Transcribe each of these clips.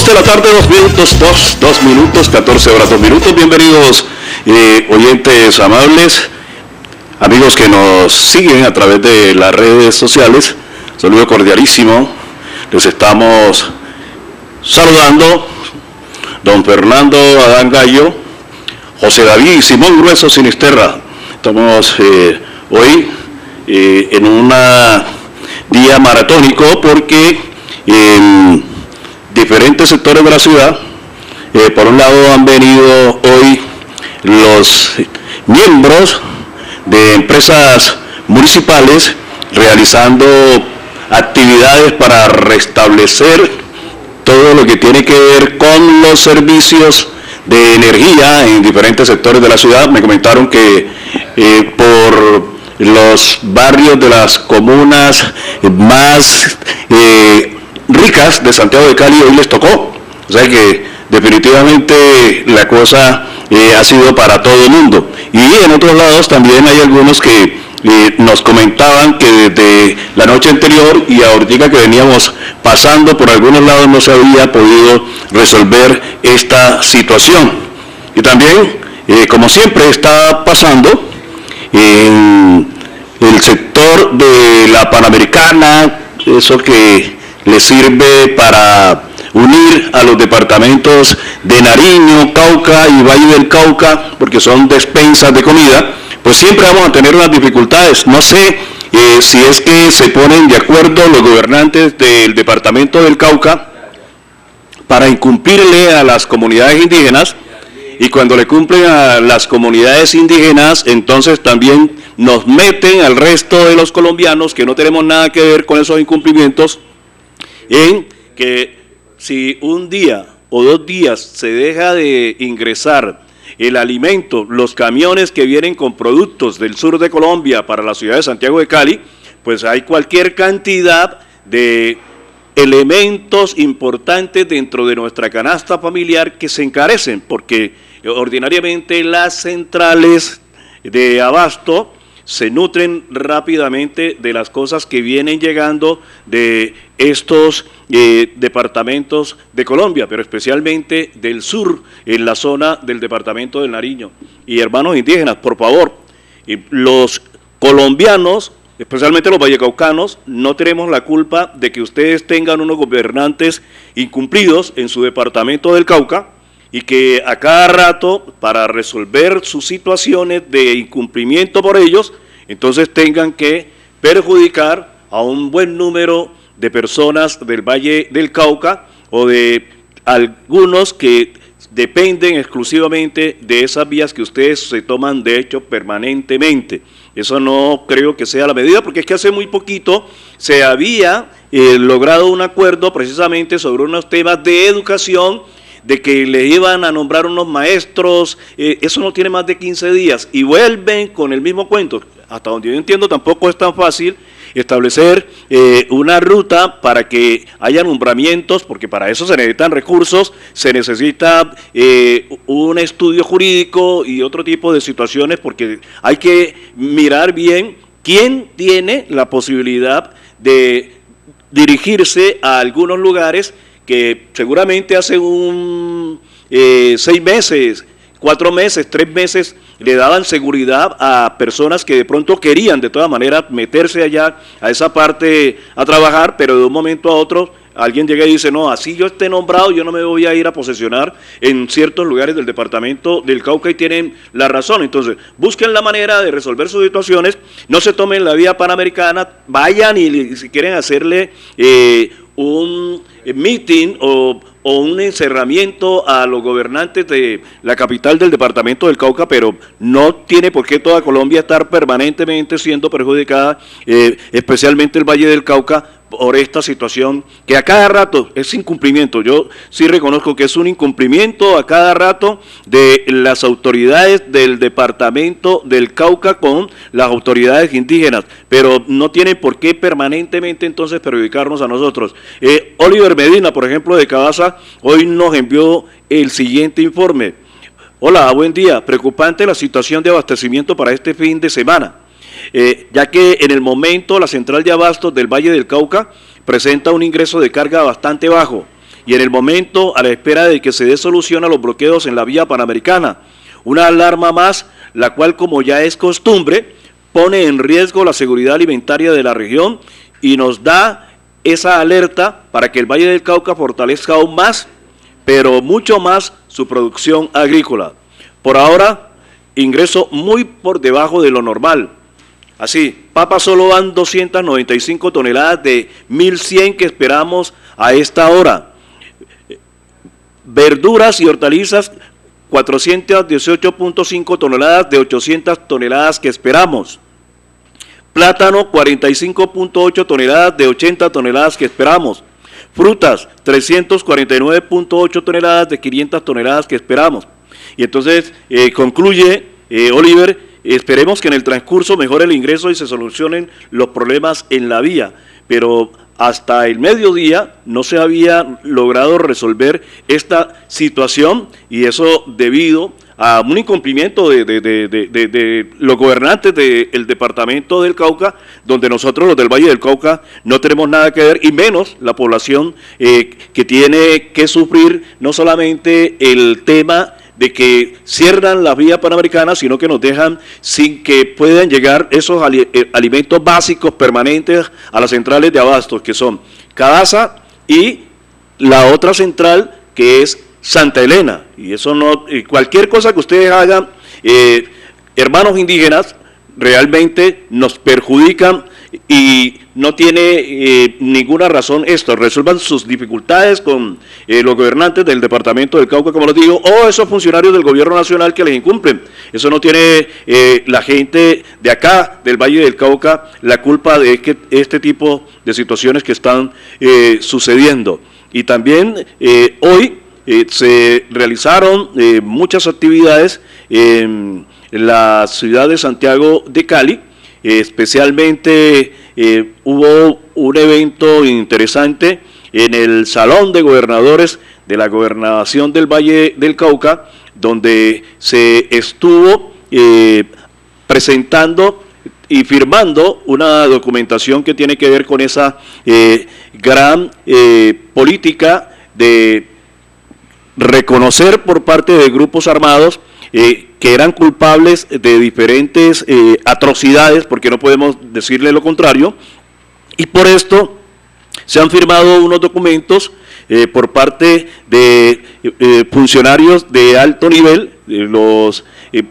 de la tarde, 2 minutos, 14 horas, 2 minutos. Bienvenidos, oyentes amables, amigos que nos siguen a través de las redes sociales. Saludo cordialísimo. Les estamos saludando don Fernando Adán Gallo, José David y Simón Grueso Sinisterra. Estamos hoy en un día maratónico porque en diferentes sectores de la ciudad, por un lado han venido hoy los miembros de empresas municipales realizando actividades para restablecer todo lo que tiene que ver con los servicios de energía en diferentes sectores de la ciudad. Me comentaron que por los barrios de las comunas más ricas de Santiago de Cali hoy les tocó. O sea que definitivamente la cosa ha sido para todo el mundo. Y en otros lados también hay algunos que nos comentaban que desde la noche anterior y ahorita que veníamos pasando por algunos lados no se había podido resolver esta situación. Y también, como siempre está pasando, en el sector de la Panamericana, eso que le sirve para unir a los departamentos de Nariño, Cauca y Valle del Cauca, porque son despensas de comida, pues siempre vamos a tener unas dificultades. No sé si es que se ponen de acuerdo los gobernantes del departamento del Cauca para incumplirle a las comunidades indígenas, y cuando le cumplen a las comunidades indígenas, entonces también nos meten al resto de los colombianos que no tenemos nada que ver con esos incumplimientos, en que si un día o 2 días se deja de ingresar el alimento, los camiones que vienen con productos del sur de Colombia para la ciudad de Santiago de Cali, pues hay cualquier cantidad de elementos importantes dentro de nuestra canasta familiar que se encarecen, porque ordinariamente las centrales de abasto se nutren rápidamente de las cosas que vienen llegando de estos departamentos de Colombia, pero especialmente del sur, en la zona del departamento del Nariño. Y hermanos indígenas, por favor, los colombianos, especialmente los vallecaucanos, no tenemos la culpa de que ustedes tengan unos gobernantes incumplidos en su departamento del Cauca, y que a cada rato, para resolver sus situaciones de incumplimiento por ellos, entonces tengan que perjudicar a un buen número de personas del Valle del Cauca o de algunos que dependen exclusivamente de esas vías que ustedes se toman de hecho permanentemente. Eso no creo que sea la medida, porque es que hace muy poquito se había logrado un acuerdo precisamente sobre unos temas de educación, de que le iban a nombrar unos maestros, eso no tiene más de 15 días, y vuelven con el mismo cuento. Hasta donde yo entiendo tampoco es tan fácil establecer una ruta para que haya nombramientos, porque para eso se necesitan recursos, se necesita un estudio jurídico y otro tipo de situaciones, porque hay que mirar bien quién tiene la posibilidad de dirigirse a algunos lugares que seguramente hace 6 meses, 4 meses, 3 meses, le daban seguridad a personas que de pronto querían de todas maneras meterse allá a esa parte a trabajar, pero de un momento a otro alguien llega y dice, no, así yo esté nombrado, yo no me voy a ir a posesionar en ciertos lugares del departamento del Cauca, y tienen la razón. Entonces, busquen la manera de resolver sus situaciones, no se tomen la vía panamericana, vayan y si quieren hacerle un meeting o un encerramiento a los gobernantes de la capital del departamento del Cauca, pero no tiene por qué toda Colombia estar permanentemente siendo perjudicada, especialmente el Valle del Cauca, por esta situación que a cada rato es incumplimiento. Yo sí reconozco que es un incumplimiento a cada rato de las autoridades del departamento del Cauca con las autoridades indígenas, pero no tienen por qué permanentemente entonces perjudicarnos a nosotros. Oliver Medina, por ejemplo, de Cabaza, hoy nos envió el siguiente informe. Hola, buen día. Preocupante la situación de abastecimiento para este fin de semana. Ya que en el momento la central de abastos del Valle del Cauca presenta un ingreso de carga bastante bajo, y en el momento a la espera de que se dé solución a los bloqueos en la vía panamericana. Una alarma más, la cual, como ya es costumbre, pone en riesgo la seguridad alimentaria de la región y nos da esa alerta para que el Valle del Cauca fortalezca aún más, pero mucho más, su producción agrícola. Por ahora, ingreso muy por debajo de lo normal. Así, papas solo dan 295 toneladas de 1.100 que esperamos a esta hora. Verduras y hortalizas, 418.5 toneladas de 800 toneladas que esperamos. Plátano, 45.8 toneladas de 80 toneladas que esperamos. Frutas, 349.8 toneladas de 500 toneladas que esperamos. Y entonces concluye Oliver, esperemos que en el transcurso mejore el ingreso y se solucionen los problemas en la vía, pero hasta el mediodía no se había logrado resolver esta situación, y eso debido a un incumplimiento de los gobernantes del departamento del Cauca, donde nosotros los del Valle del Cauca no tenemos nada que ver, y menos la población que tiene que sufrir no solamente el tema de que cierran la vía panamericana, sino que nos dejan sin que puedan llegar esos alimentos básicos permanentes a las centrales de abastos, que son Cadaza y la otra central, que es Santa Elena. Y eso no, cualquier cosa que ustedes hagan, hermanos indígenas, realmente nos perjudican y no tiene ninguna razón esto. Resuelvan sus dificultades con los gobernantes del departamento del Cauca, como les digo, o esos funcionarios del gobierno nacional que les incumplen. Eso no tiene la gente de acá, del Valle del Cauca, la culpa de que este tipo de situaciones que están sucediendo. Y también hoy se realizaron muchas actividades en la ciudad de Santiago de Cali. Especialmente hubo un evento interesante en el Salón de Gobernadores de la Gobernación del Valle del Cauca, donde se estuvo presentando y firmando una documentación que tiene que ver con esa gran política de reconocer por parte de grupos armados que eran culpables de diferentes atrocidades, porque no podemos decirle lo contrario, y por esto se han firmado unos documentos por parte de funcionarios de alto nivel, los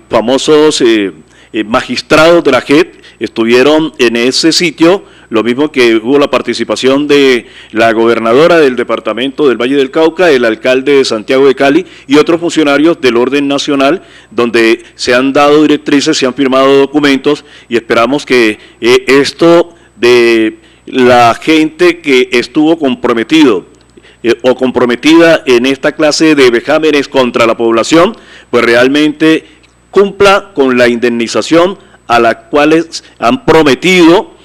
famosos magistrados de la JEP estuvieron en ese sitio, lo mismo que hubo la participación de la gobernadora del departamento del Valle del Cauca, el alcalde de Santiago de Cali y otros funcionarios del orden nacional, donde se han dado directrices, se han firmado documentos, y esperamos que esto de la gente que estuvo comprometido o comprometida en esta clase de vejámenes contra la población, pues realmente cumpla con la indemnización a la cual han prometido.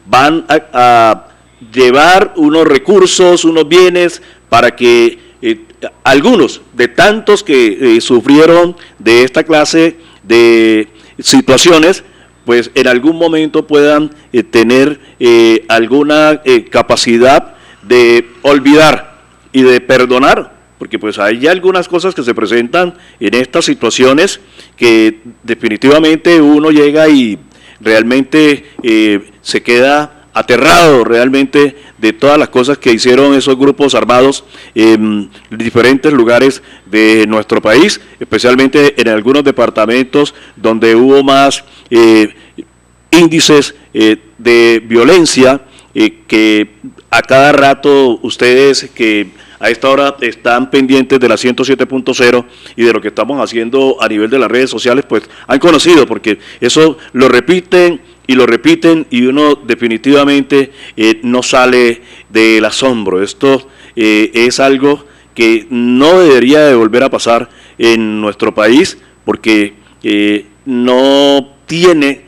Van a llevar unos recursos, unos bienes, para que algunos de tantos que sufrieron de esta clase de situaciones, pues en algún momento puedan tener alguna capacidad de olvidar y de perdonar, porque pues hay algunas cosas que se presentan en estas situaciones que definitivamente uno llega y realmente se queda aterrado realmente de todas las cosas que hicieron esos grupos armados en diferentes lugares de nuestro país, especialmente en algunos departamentos donde hubo más índices de violencia, que a cada rato ustedes que a esta hora están pendientes de la 107.0 y de lo que estamos haciendo a nivel de las redes sociales, pues han conocido, porque eso lo repiten y uno definitivamente no sale del asombro. Esto es algo que no debería de volver a pasar en nuestro país, porque no tiene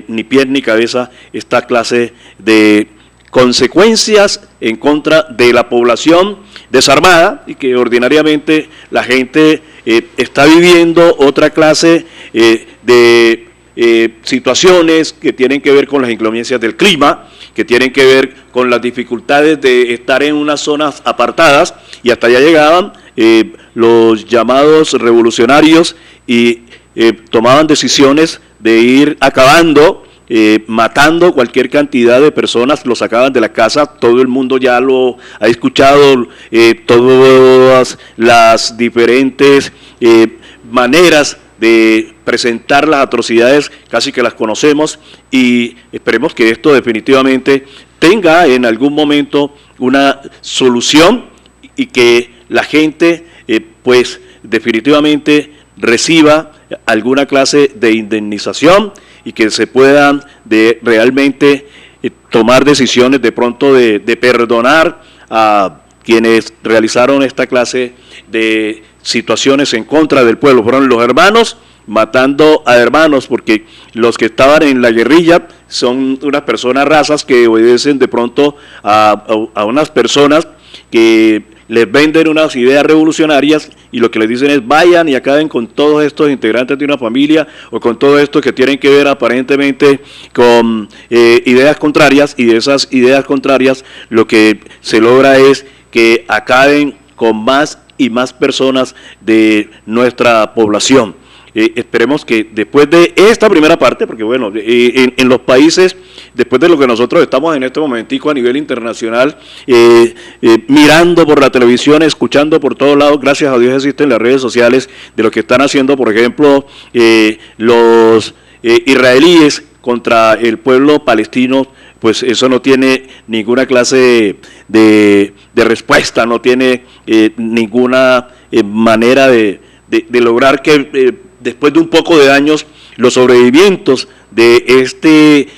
ni pie ni cabeza esta clase de consecuencias en contra de la población desarmada, y que ordinariamente la gente está viviendo otra clase de situaciones que tienen que ver con las inclemencias del clima, que tienen que ver con las dificultades de estar en unas zonas apartadas, y hasta allá llegaban los llamados revolucionarios y tomaban decisiones de ir acabando, matando cualquier cantidad de personas, lo sacaban de la casa, todo el mundo ya lo ha escuchado, todas las diferentes maneras de presentar las atrocidades, casi que las conocemos, y esperemos que esto definitivamente tenga en algún momento una solución y que la gente pues definitivamente reciba alguna clase de indemnización y que se puedan realmente tomar decisiones de pronto de perdonar a quienes realizaron esta clase de situaciones en contra del pueblo. Fueron los hermanos matando a hermanos, porque los que estaban en la guerrilla son unas personas razas que obedecen de pronto a unas personas que les venden unas ideas revolucionarias y lo que les dicen es vayan y acaben con todos estos integrantes de una familia o con todo esto que tienen que ver aparentemente con ideas contrarias, y de esas ideas contrarias lo que se logra es que acaben con más y más personas de nuestra población. Esperemos que después de esta primera parte, porque bueno, en los países, después de lo que nosotros estamos en este momentico a nivel internacional, mirando por la televisión, escuchando por todos lados, gracias a Dios existen las redes sociales de lo que están haciendo, por ejemplo, los israelíes contra el pueblo palestino, pues eso no tiene ninguna clase de respuesta, no tiene ninguna manera de lograr que después de un poco de años los sobrevivientes de este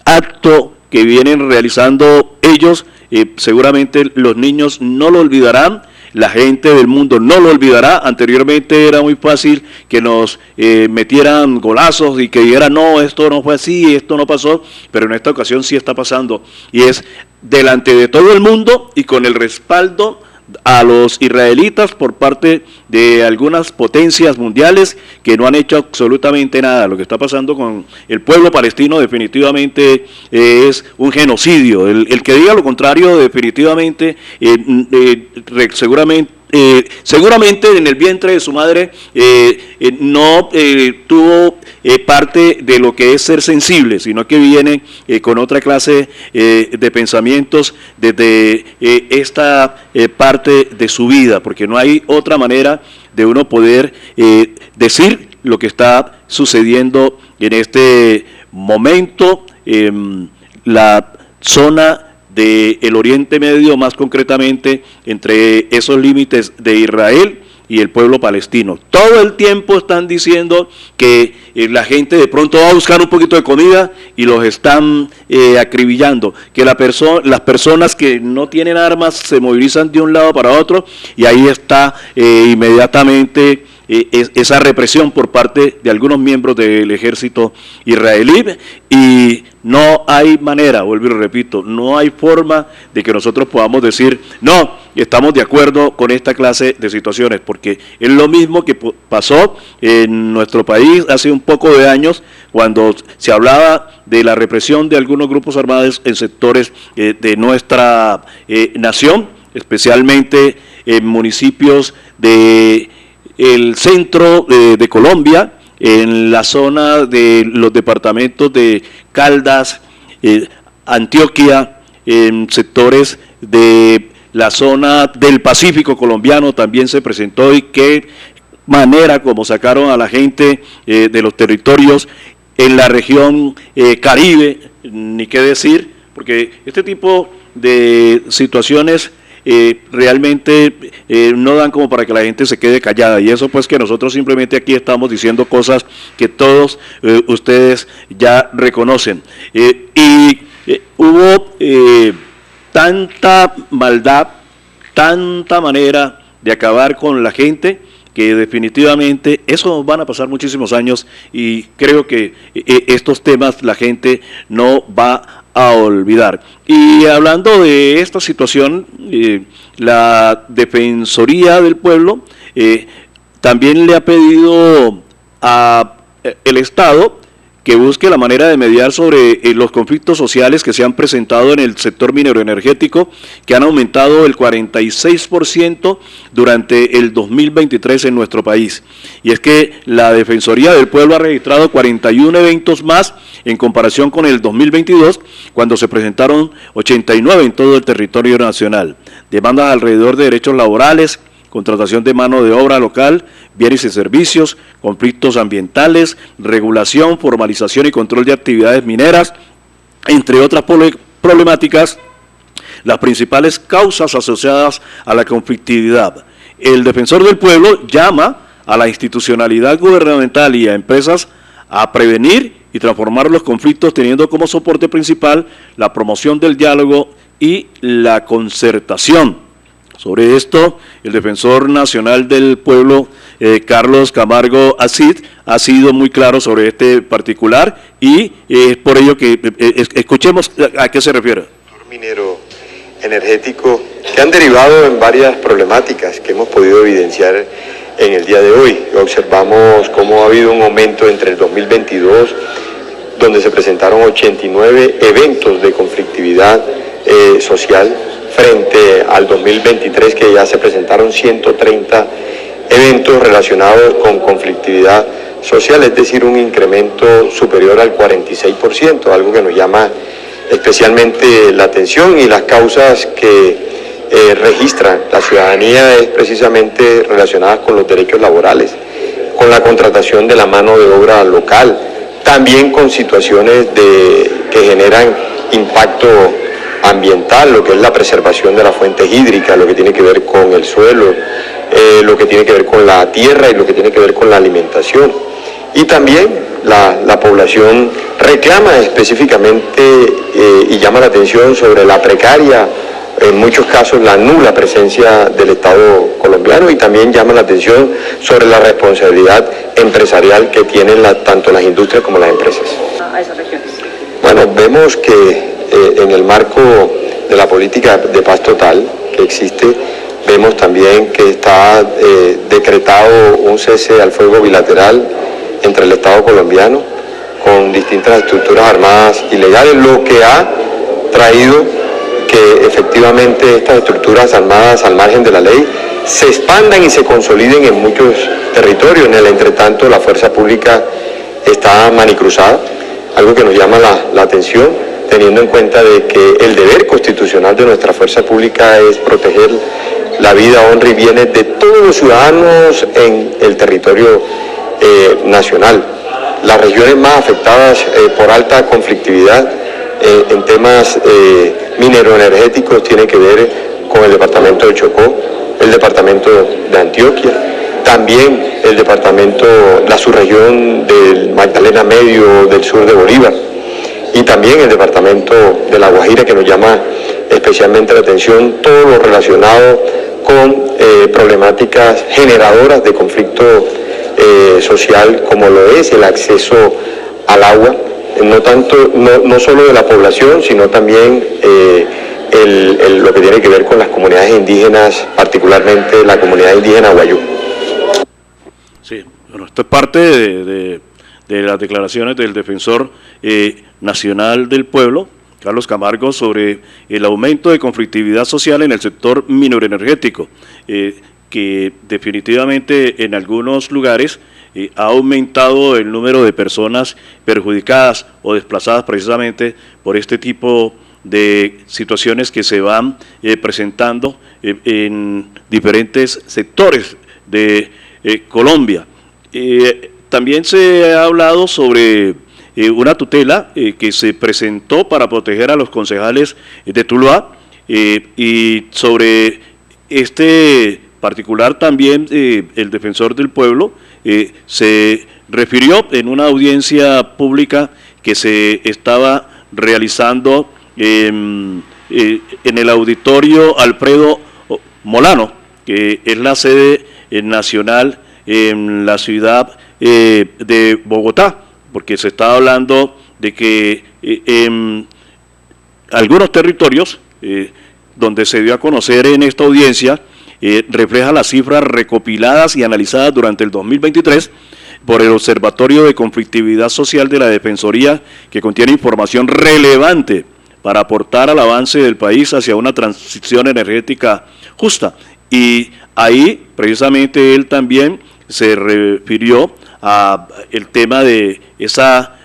acto que vienen realizando ellos, seguramente los niños no lo olvidarán, la gente del mundo no lo olvidará. Anteriormente era muy fácil que nos metieran golazos y que dijeran no, esto no fue así, esto no pasó, pero en esta ocasión sí está pasando, y es delante de todo el mundo y con el respaldo a los israelitas por parte de algunas potencias mundiales que no han hecho absolutamente nada. Lo que está pasando con el pueblo palestino definitivamente es un genocidio. El que diga lo contrario definitivamente seguramente en el vientre de su madre no tuvo parte de lo que es ser sensible, sino que viene con otra clase de pensamientos desde esta parte de su vida, porque no hay otra manera de uno poder decir lo que está sucediendo en este momento en la zona del Oriente Medio, más concretamente entre esos límites de Israel y el pueblo palestino. Todo el tiempo están diciendo que la gente de pronto va a buscar un poquito de comida y los están acribillando, que las personas que no tienen armas se movilizan de un lado para otro, y ahí está inmediatamente esa represión por parte de algunos miembros del ejército israelí, y no hay manera, vuelvo y repito, no hay forma de que nosotros podamos decir, no, estamos de acuerdo con esta clase de situaciones, porque es lo mismo que pasó en nuestro país hace un poco de años, cuando se hablaba de la represión de algunos grupos armados en sectores de nuestra nación, especialmente en municipios de el centro de Colombia, en la zona de los departamentos de Caldas, Antioquia, en sectores de la zona del Pacífico colombiano también se presentó, y qué manera como sacaron a la gente de los territorios en la región Caribe, ni qué decir, porque este tipo de situaciones realmente no dan como para que la gente se quede callada, y eso pues que nosotros simplemente aquí estamos diciendo cosas que todos ustedes ya reconocen, y hubo tanta maldad, tanta manera de acabar con la gente, que definitivamente eso van a pasar muchísimos años, y creo que estos temas la gente no va a olvidar. Y hablando de esta situación, la Defensoría del Pueblo también le ha pedido a el Estado que busque la manera de mediar sobre los conflictos sociales que se han presentado en el sector minero energético, que han aumentado el 46% durante el 2023 en nuestro país. Y es que la Defensoría del Pueblo ha registrado 41 eventos más en comparación con el 2022, cuando se presentaron 89 en todo el territorio nacional. Demandas alrededor de derechos laborales, contratación de mano de obra local, bienes y servicios, conflictos ambientales, regulación, formalización y control de actividades mineras, entre otras problemáticas, las principales causas asociadas a la conflictividad. El Defensor del Pueblo llama a la institucionalidad gubernamental y a empresas a prevenir y transformar los conflictos, teniendo como soporte principal la promoción del diálogo y la concertación. Sobre esto, el Defensor Nacional del Pueblo, Carlos Camargo Acid, ha sido muy claro sobre este particular y es por ello que escuchemos a qué se refiere. Minero energético que han derivado en varias problemáticas que hemos podido evidenciar en el día de hoy. Observamos cómo ha habido un aumento entre el 2022, donde se presentaron 89 eventos de conflictividad social, frente al 2023, que ya se presentaron 130 eventos relacionados con conflictividad social, es decir, un incremento superior al 46%, algo que nos llama especialmente la atención, y las causas que registra la ciudadanía es precisamente relacionadas con los derechos laborales, con la contratación de la mano de obra local, también con situaciones que generan impacto ambiental, lo que es la preservación de las fuentes hídricas, lo que tiene que ver con el suelo, lo que tiene que ver con la tierra y lo que tiene que ver con la alimentación. Y también la población reclama específicamente y llama la atención sobre la precaria, en muchos casos la nula presencia del Estado colombiano, y también llama la atención sobre la responsabilidad empresarial que tienen tanto las industrias como las empresas. A esas regiones. Bueno, vemos que en el marco de la política de paz total que existe, vemos también que está decretado un cese al fuego bilateral entre el Estado colombiano con distintas estructuras armadas ilegales, lo que ha traído que efectivamente estas estructuras armadas al margen de la ley se expandan y se consoliden en muchos territorios. En el entretanto, la fuerza pública está manicruzada, algo que nos llama la atención, teniendo en cuenta de que el deber constitucional de nuestra fuerza pública es proteger la vida, honra y bienes de todos los ciudadanos en el territorio nacional. Las regiones más afectadas por alta conflictividad en temas mineroenergéticos tienen que ver con el departamento de Chocó, el departamento de Antioquia, también el departamento, la subregión del Magdalena Medio, del sur de Bolívar, y también el departamento de La Guajira, que nos llama especialmente la atención, todo lo relacionado con problemáticas generadoras de conflicto social, como lo es el acceso al agua, no solo de la población, sino también lo que tiene que ver con las comunidades indígenas, particularmente la comunidad indígena Guayú. Sí, bueno, esto es parte de las declaraciones del Defensor Nacional del Pueblo, Carlos Camargo, sobre el aumento de conflictividad social en el sector mineroenergético, que definitivamente en algunos lugares ha aumentado el número de personas perjudicadas o desplazadas precisamente por este tipo de situaciones que se van presentando en diferentes sectores de Colombia. También se ha hablado sobre una tutela que se presentó para proteger a los concejales de Tuluá, y sobre este particular también el Defensor del Pueblo se refirió en una audiencia pública que se estaba realizando en el auditorio Alfredo Molano, que es la sede nacional en la ciudad de Bogotá, porque se está hablando de que en algunos territorios donde se dio a conocer en esta audiencia, refleja las cifras recopiladas y analizadas durante el 2023, por el Observatorio de Conflictividad Social de la Defensoría, que contiene información relevante para aportar al avance del país hacia una transición energética justa. Y ahí, precisamente, él también se refirió a el tema de esa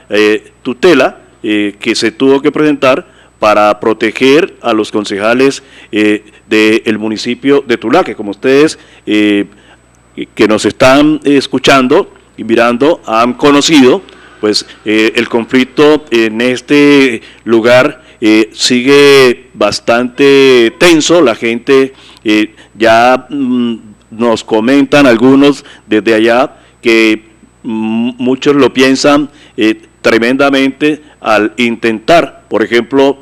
tutela que se tuvo que presentar para proteger a los concejales del municipio de Tuluá, que como ustedes que nos están escuchando y mirando han conocido, pues el conflicto en este lugar sigue bastante tenso. La gente ya nos comentan algunos desde allá que muchos lo piensan tremendamente al intentar, por ejemplo,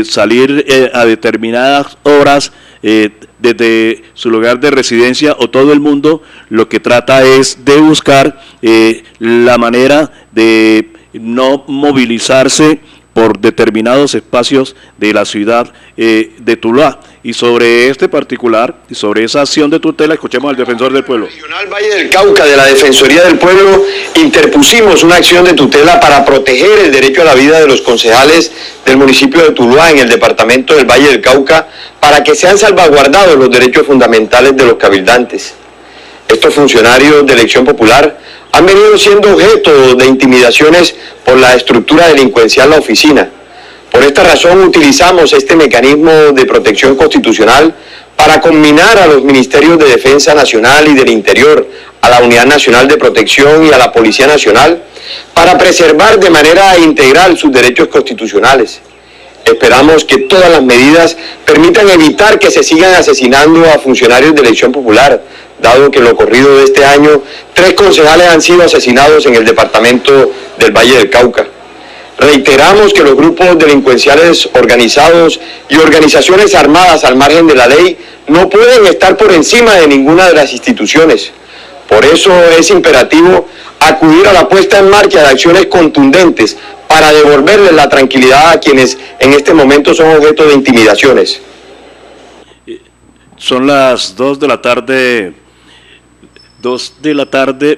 salir a determinadas horas desde su lugar de residencia, o todo el mundo lo que trata es de buscar la manera de no movilizarse por determinados espacios de la ciudad de Tuluá. Y sobre este particular, y sobre esa acción de tutela, escuchemos al defensor del pueblo. Regional Valle del Cauca de la Defensoría del Pueblo interpusimos una acción de tutela para proteger el derecho a la vida de los concejales del municipio de Tuluá en el departamento del Valle del Cauca, para que sean salvaguardados los derechos fundamentales de los cabildantes. Estos funcionarios de elección popular han venido siendo objeto de intimidaciones por la estructura delincuencial La Oficina. Por esta razón utilizamos este mecanismo de protección constitucional para combinar a los Ministerios de Defensa Nacional y del Interior, a la Unidad Nacional de Protección y a la Policía Nacional, para preservar de manera integral sus derechos constitucionales. Esperamos que todas las medidas permitan evitar que se sigan asesinando a funcionarios de elección popular, dado que en lo corrido de este año 3 concejales han sido asesinados en el departamento del Valle del Cauca. Reiteramos que los grupos delincuenciales organizados y organizaciones armadas al margen de la ley no pueden estar por encima de ninguna de las instituciones. Por eso es imperativo acudir a la puesta en marcha de acciones contundentes para devolverles la tranquilidad a quienes en este momento son objeto de intimidaciones. Son las 2 de la tarde,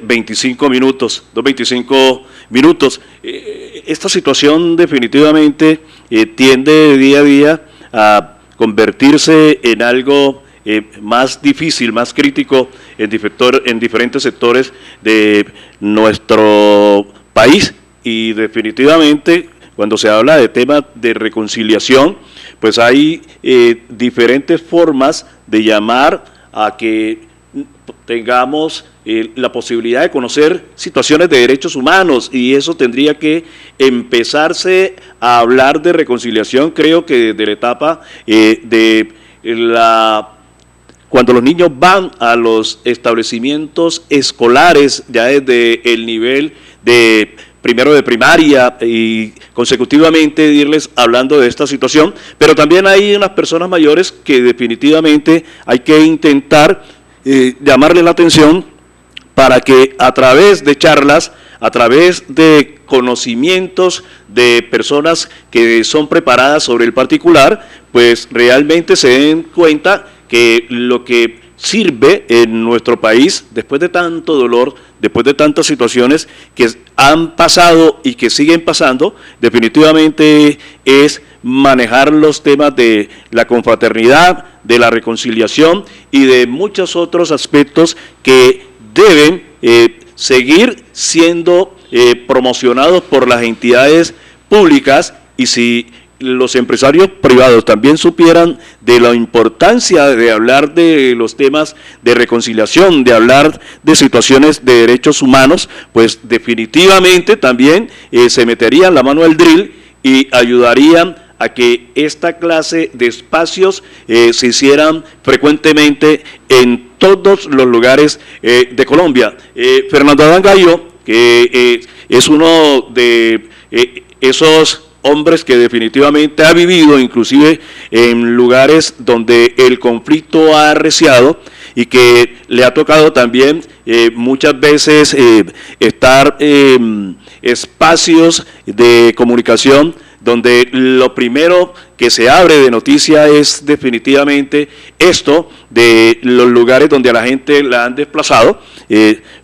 25 minutos, 2:25 minutos. Esta situación definitivamente tiende día a día a convertirse en algo más difícil, más crítico en diferentes sectores de nuestro país, y definitivamente cuando se habla de temas de reconciliación, pues hay diferentes formas de llamar a que tengamos la posibilidad de conocer situaciones de derechos humanos, y eso tendría que empezarse a hablar de reconciliación, creo que desde la etapa cuando los niños van a los establecimientos escolares, ya desde el nivel de primero de primaria y consecutivamente irles hablando de esta situación, pero también hay unas personas mayores que definitivamente hay que intentar llamarles la atención para que a través de charlas, a través de conocimientos de personas que son preparadas sobre el particular, pues realmente se den cuenta que lo que sirve en nuestro país, después de tanto dolor, después de tantas situaciones que han pasado y que siguen pasando, definitivamente es manejar los temas de la confraternidad, de la reconciliación y de muchos otros aspectos que deben seguir siendo promocionados por las entidades públicas. Y si los empresarios privados también supieran de la importancia de hablar de los temas de reconciliación, de hablar de situaciones de derechos humanos, pues definitivamente también se meterían la mano al drill y ayudarían a que esta clase de espacios se hicieran frecuentemente en todos los lugares de Colombia. Fernando Adán Gallo, que es uno de esos hombres que definitivamente ha vivido inclusive en lugares donde el conflicto ha arreciado y que le ha tocado también muchas veces estar en espacios de comunicación donde lo primero que se abre de noticia es definitivamente esto de los lugares donde a la gente la han desplazado.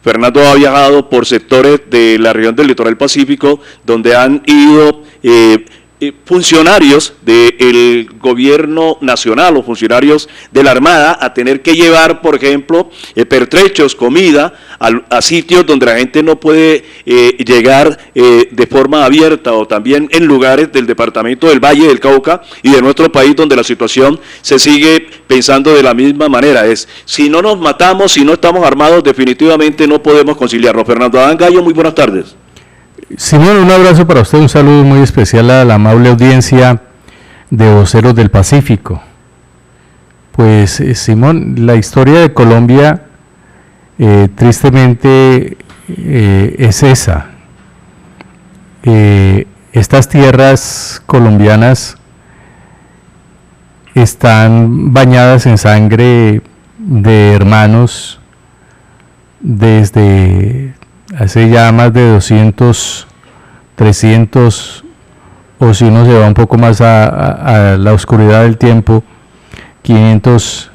Fernando ha viajado por sectores de la región del litoral pacífico donde han ido funcionarios del gobierno nacional o funcionarios de la Armada a tener que llevar, por ejemplo, pertrechos, comida a sitios donde la gente no puede llegar de forma abierta, o también en lugares del departamento del Valle del Cauca y de nuestro país donde la situación se sigue pensando de la misma manera. Si no nos matamos, si no estamos armados, definitivamente no podemos conciliarnos. Fernando Adán Gallo, muy buenas tardes. Simón, un abrazo para usted, un saludo muy especial a la amable audiencia de Voceros del Pacífico. Pues Simón, la historia de Colombia tristemente es esa. Estas tierras colombianas están bañadas en sangre de hermanos desde hace ya más de 200, 300, o si uno se va un poco más a la oscuridad del tiempo, 500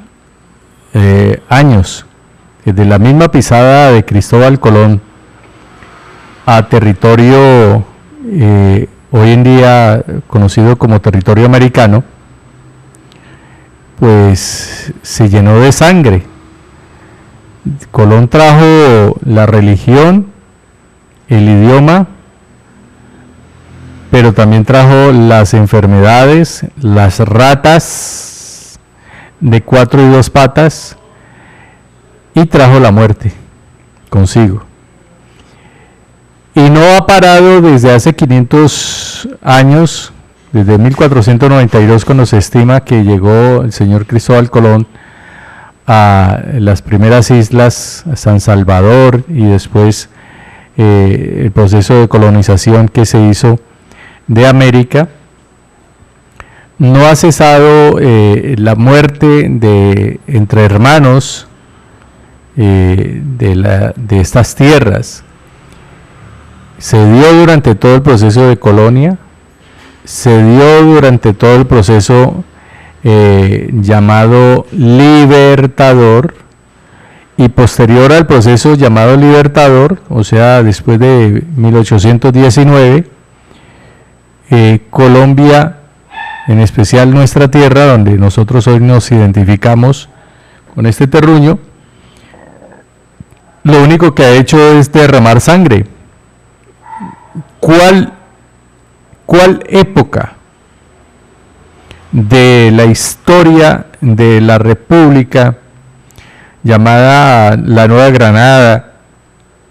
años, desde la misma pisada de Cristóbal Colón a territorio hoy en día conocido como territorio americano, pues se llenó de sangre. Colón trajo la religión, el idioma, pero también trajo las enfermedades, las ratas de 4 y 2 patas, y trajo la muerte consigo. Y no ha parado desde hace 500 años, desde 1492, cuando se estima que llegó el señor Cristóbal Colón a las primeras islas, a San Salvador, y después el proceso de colonización que se hizo de América. No ha cesado la muerte entre hermanos de estas tierras. Se dio durante todo el proceso de colonia, se dio durante todo el proceso llamado Libertador, y posterior al proceso llamado Libertador, o sea, después de 1819, Colombia, en especial nuestra tierra, donde nosotros hoy nos identificamos con este terruño, lo único que ha hecho es derramar sangre. ¿Cuál época de la historia de la República llamada la Nueva Granada,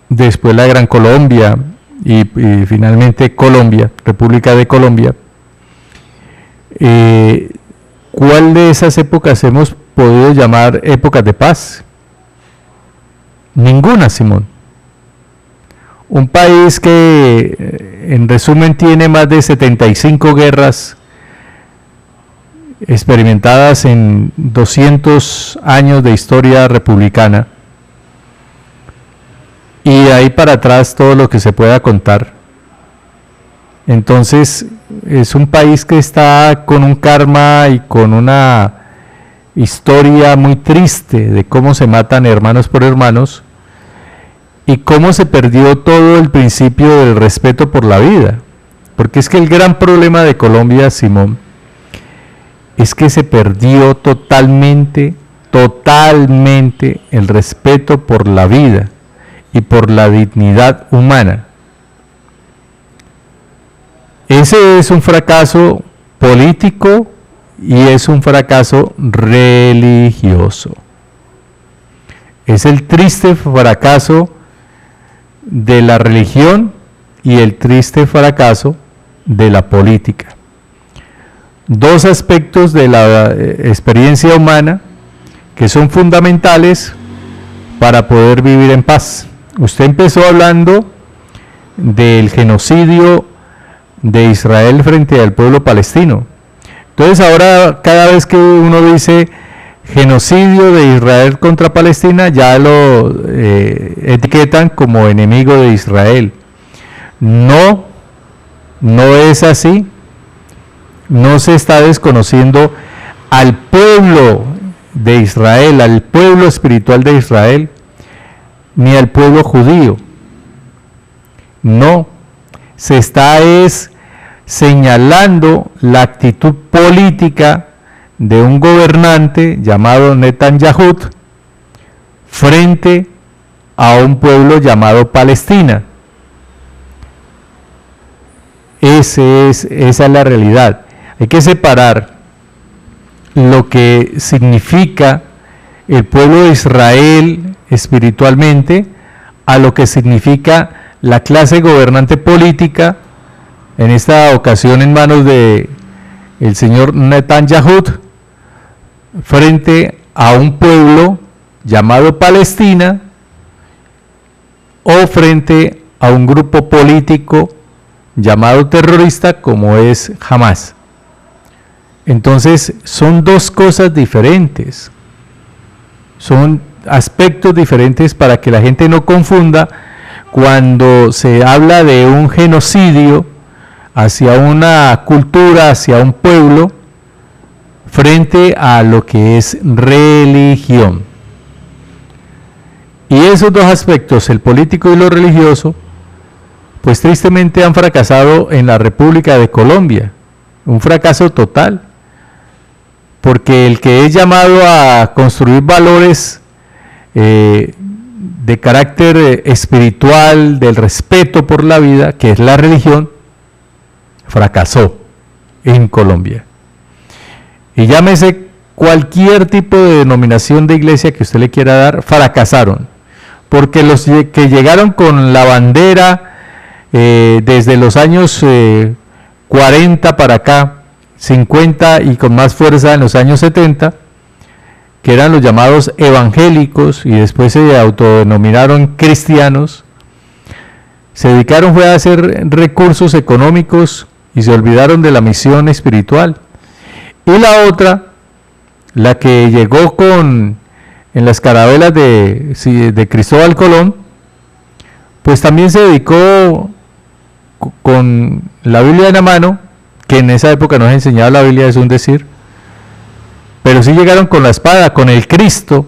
después la Gran Colombia y finalmente Colombia, República de Colombia, cuál de esas épocas hemos podido llamar épocas de paz? Ninguna, Simón. Un país que en resumen tiene más de 75 guerras experimentadas en 200 años de historia republicana, y de ahí para atrás todo lo que se pueda contar. Entonces es un país que está con un karma y con una historia muy triste de cómo se matan hermanos por hermanos y cómo se perdió todo el principio del respeto por la vida. Porque es que el gran problema de Colombia, Simón, es que se perdió totalmente el respeto por la vida y por la dignidad humana. Ese es un fracaso político y es un fracaso religioso. Es el triste fracaso de la religión y el triste fracaso de la política. Dos aspectos de la experiencia humana que son fundamentales para poder vivir en paz. Usted empezó hablando del genocidio de Israel frente al pueblo palestino. Entonces ahora cada vez que uno dice genocidio de Israel contra Palestina, ya lo etiquetan como enemigo de Israel. No es así. No se está desconociendo al pueblo de Israel, al pueblo espiritual de Israel, ni al pueblo judío. No, se está señalando la actitud política de un gobernante llamado Netanyahu frente a un pueblo llamado Palestina. Esa es la realidad. Hay que separar lo que significa el pueblo de Israel espiritualmente a lo que significa la clase gobernante política, en esta ocasión en manos de el señor Netanyahu, frente a un pueblo llamado Palestina o frente a un grupo político llamado terrorista como es Hamas. Entonces son dos cosas diferentes, son aspectos diferentes para que la gente no confunda cuando se habla de un genocidio hacia una cultura, hacia un pueblo, frente a lo que es religión. Y esos dos aspectos, el político y lo religioso, pues tristemente han fracasado en la República de Colombia, un fracaso total, porque el que es llamado a construir valores de carácter espiritual, del respeto por la vida, que es la religión, fracasó en Colombia. Y llámese cualquier tipo de denominación de iglesia que usted le quiera dar, fracasaron, porque los que llegaron con la bandera desde los años 40 para acá, 50 y con más fuerza en los años 70, que eran los llamados evangélicos y después se autodenominaron cristianos, se dedicaron fue a hacer recursos económicos y se olvidaron de la misión espiritual. Y la otra, la que llegó en las carabelas de Cristóbal Colón, pues también se dedicó con la Biblia en la mano, que en esa época no se enseñaba la Biblia, es un decir, pero sí llegaron con la espada, con el Cristo,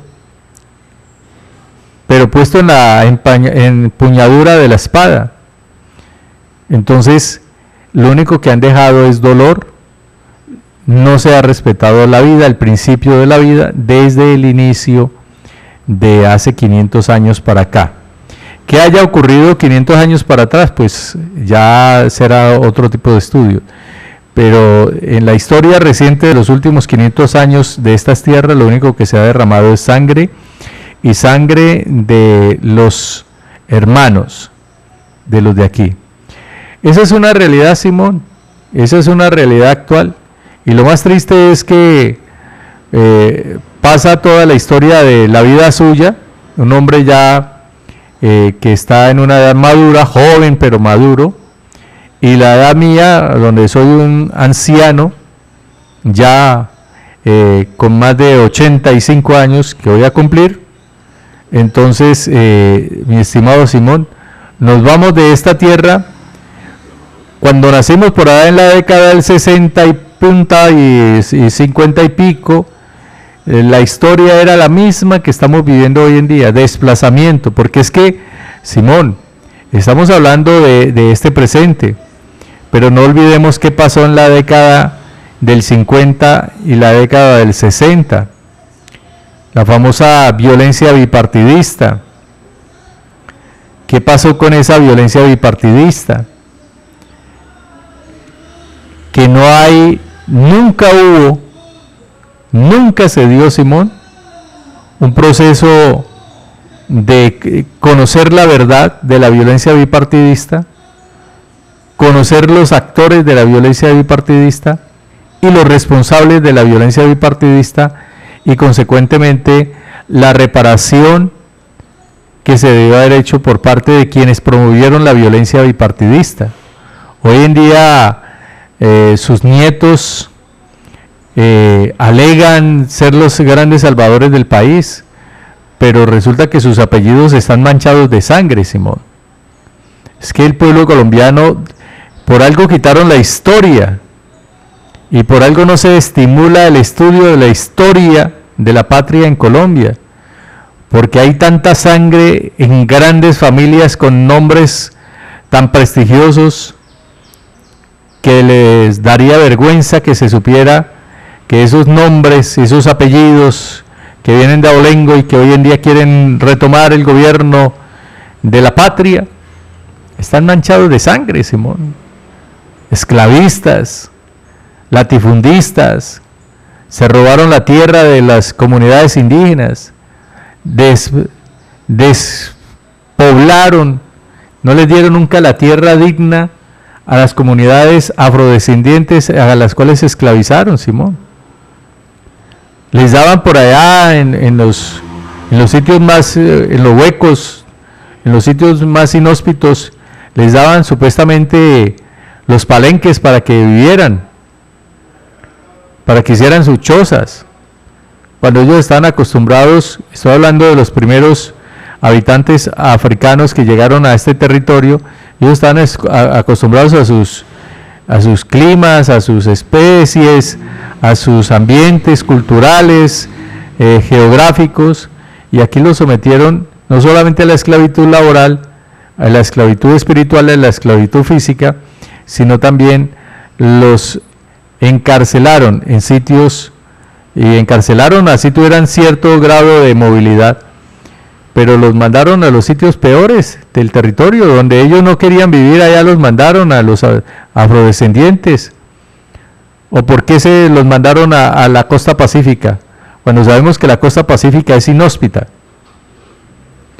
pero puesto en la empuñadura de la espada. Entonces, lo único que han dejado es dolor, no se ha respetado la vida, el principio de la vida, desde el inicio de hace 500 años para acá. ¿Qué haya ocurrido 500 años para atrás? Pues ya será otro tipo de estudio. Pero en la historia reciente de los últimos 500 años de estas tierras, lo único que se ha derramado es sangre, y sangre de los hermanos, de los de aquí. Esa es una realidad, Simón, esa es una realidad actual. Y lo más triste es que pasa toda la historia de la vida suya, un hombre ya que está en una edad madura, joven pero maduro, y la edad mía, donde soy un anciano, ya con más de 85 años que voy a cumplir. Entonces, mi estimado Simón, nos vamos de esta tierra. Cuando nacimos por allá en la década del 60 y punta y 50 y pico, la historia era la misma que estamos viviendo hoy en día, desplazamiento, porque es que, Simón, estamos hablando de este presente, pero no olvidemos qué pasó en la década del 50 y la década del 60, la famosa violencia bipartidista. ¿Qué pasó con esa violencia bipartidista? Que no hay, nunca hubo, nunca se dio, Simón, un proceso de conocer la verdad de la violencia bipartidista, conocer los actores de la violencia bipartidista y los responsables de la violencia bipartidista, y consecuentemente la reparación que se debió haber hecho por parte de quienes promovieron la violencia bipartidista. Hoy en día sus nietos alegan ser los grandes salvadores del país, pero resulta que sus apellidos están manchados de sangre, Simón. Es que el pueblo colombiano, por algo quitaron la historia, y por algo no se estimula el estudio de la historia de la patria en Colombia, porque hay tanta sangre en grandes familias con nombres tan prestigiosos que les daría vergüenza que se supiera que esos nombres, esos apellidos que vienen de abolengo y que hoy en día quieren retomar el gobierno de la patria, están manchados de sangre, Simón. Esclavistas, latifundistas, se robaron la tierra de las comunidades indígenas, despoblaron, no les dieron nunca la tierra digna a las comunidades afrodescendientes a las cuales se esclavizaron, Simón. Les daban por allá en los sitios más, en los huecos, en los sitios más inhóspitos, les daban supuestamente los palenques para que vivieran, para que hicieran sus chozas, cuando ellos estaban acostumbrados. Estoy hablando de los primeros habitantes africanos que llegaron a este territorio. Ellos estaban acostumbrados a sus climas, a sus especies, a sus ambientes culturales, geográficos, y aquí los sometieron no solamente a la esclavitud laboral, a la esclavitud espiritual, a la esclavitud física, sino también los encarcelaron en sitios, y encarcelaron así tuvieran cierto grado de movilidad, pero los mandaron a los sitios peores del territorio, donde ellos no querían vivir, allá los mandaron a los afrodescendientes. ¿O por qué se los mandaron a la costa pacífica? Cuando sabemos que la costa pacífica es inhóspita.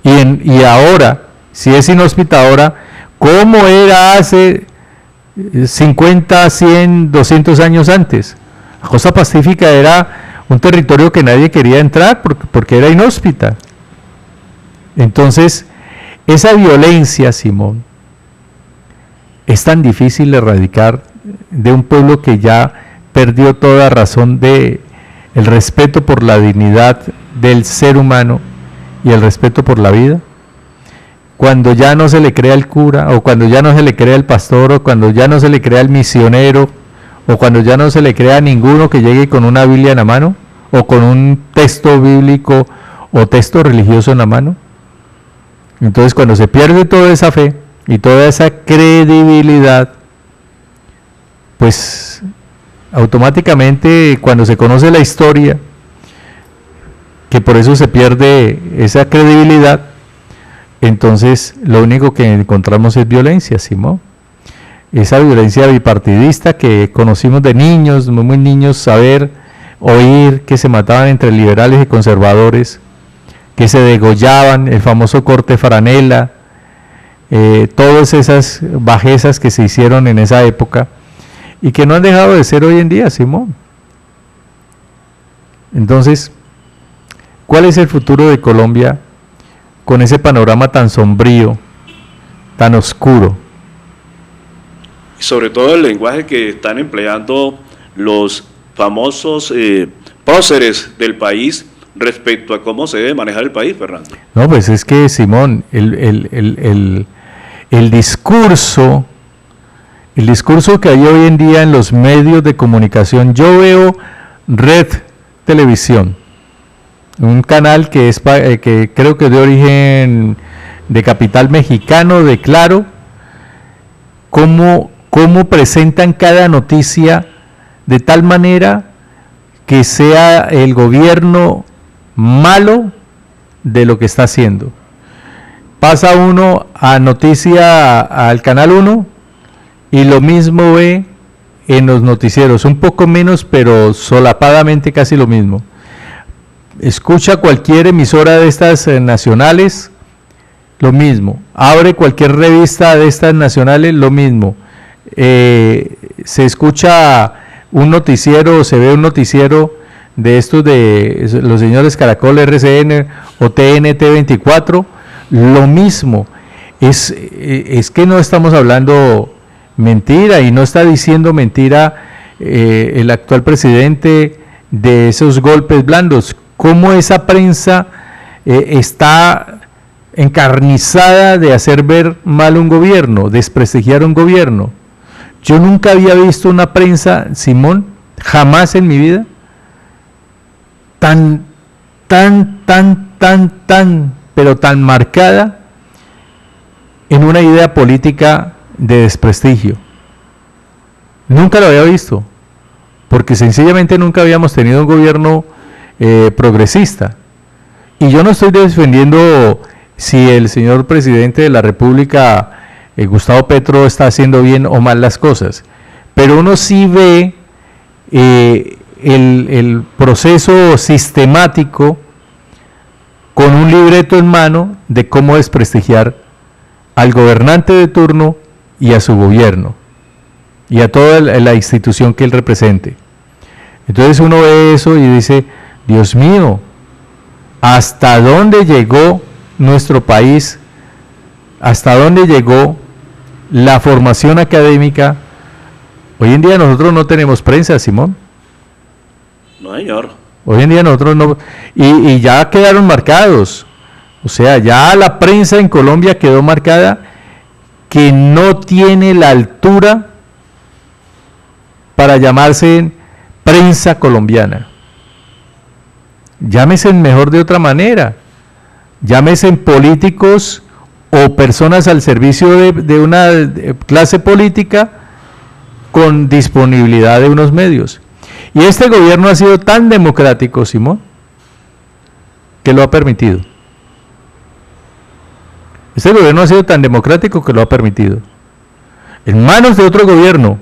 Y ahora, si es inhóspita ahora, ¿cómo era hace 50, 100, 200 años antes? La costa pacífica era un territorio que nadie quería entrar porque era inhóspita. Entonces, esa violencia, Simón, es tan difícil de erradicar de un pueblo que ya perdió toda razón de el respeto por la dignidad del ser humano y el respeto por la vida. Cuando ya no se le crea al cura, o cuando ya no se le crea al pastor, o cuando ya no se le crea al misionero, o cuando ya no se le crea a ninguno que llegue con una Biblia en la mano, o con un texto bíblico o texto religioso en la mano. Entonces, cuando se pierde toda esa fe y toda esa credibilidad, pues automáticamente cuando se conoce la historia, que por eso se pierde esa credibilidad, entonces lo único que encontramos es violencia, Simón. Esa violencia bipartidista que conocimos de niños, muy niños, saber, oír que se mataban entre liberales y conservadores, que se degollaban, el famoso corte Franela, todas esas bajezas que se hicieron en esa época y que no han dejado de ser hoy en día, Simón. Entonces, ¿cuál es el futuro de Colombia con ese panorama tan sombrío, tan oscuro? Y sobre todo el lenguaje que están empleando los famosos próceres del país respecto a cómo se debe manejar el país, Fernando. No, pues es que, Simón, el discurso que hay hoy en día en los medios de comunicación, yo veo Red Televisión, un canal que es que creo que es de origen de capital mexicano, de Claro, cómo presentan cada noticia de tal manera que sea el gobierno malo de lo que está haciendo. Pasa uno a noticia al canal 1 y lo mismo ve en los noticieros, un poco menos, pero solapadamente casi lo mismo. Escucha cualquier emisora de estas nacionales, lo mismo. Abre cualquier revista de estas nacionales, lo mismo. Se escucha un noticiero, se ve un noticiero de estos de los señores Caracol, RCN o TNT 24, lo mismo. Es que no estamos hablando mentira y no está diciendo mentira el actual presidente de esos golpes blandos. Cómo esa prensa está encarnizada de hacer ver mal un gobierno, desprestigiar un gobierno. Yo nunca había visto una prensa, Simón, jamás en mi vida, tan pero tan marcada en una idea política de desprestigio. Nunca lo había visto, porque sencillamente nunca habíamos tenido un gobierno progresista. Y yo no estoy defendiendo si el señor presidente de la República, Gustavo Petro, está haciendo bien o mal las cosas, pero uno sí ve el proceso sistemático con un libreto en mano de cómo desprestigiar al gobernante de turno y a su gobierno y a toda la institución que él represente. Entonces uno ve eso y dice, Dios mío, ¿hasta dónde llegó nuestro país? ¿Hasta dónde llegó la formación académica? Hoy en día nosotros no tenemos prensa, Simón. No, señor. Hoy en día nosotros no, y ya quedaron marcados, o sea, ya la prensa en Colombia quedó marcada que no tiene la altura para llamarse prensa colombiana. Llámese mejor de otra manera, llámese políticos o personas al servicio de una clase política con disponibilidad de unos medios. Y este gobierno ha sido tan democrático, Simón, que lo ha permitido. Este gobierno ha sido tan democrático que lo ha permitido. En manos de otro gobierno,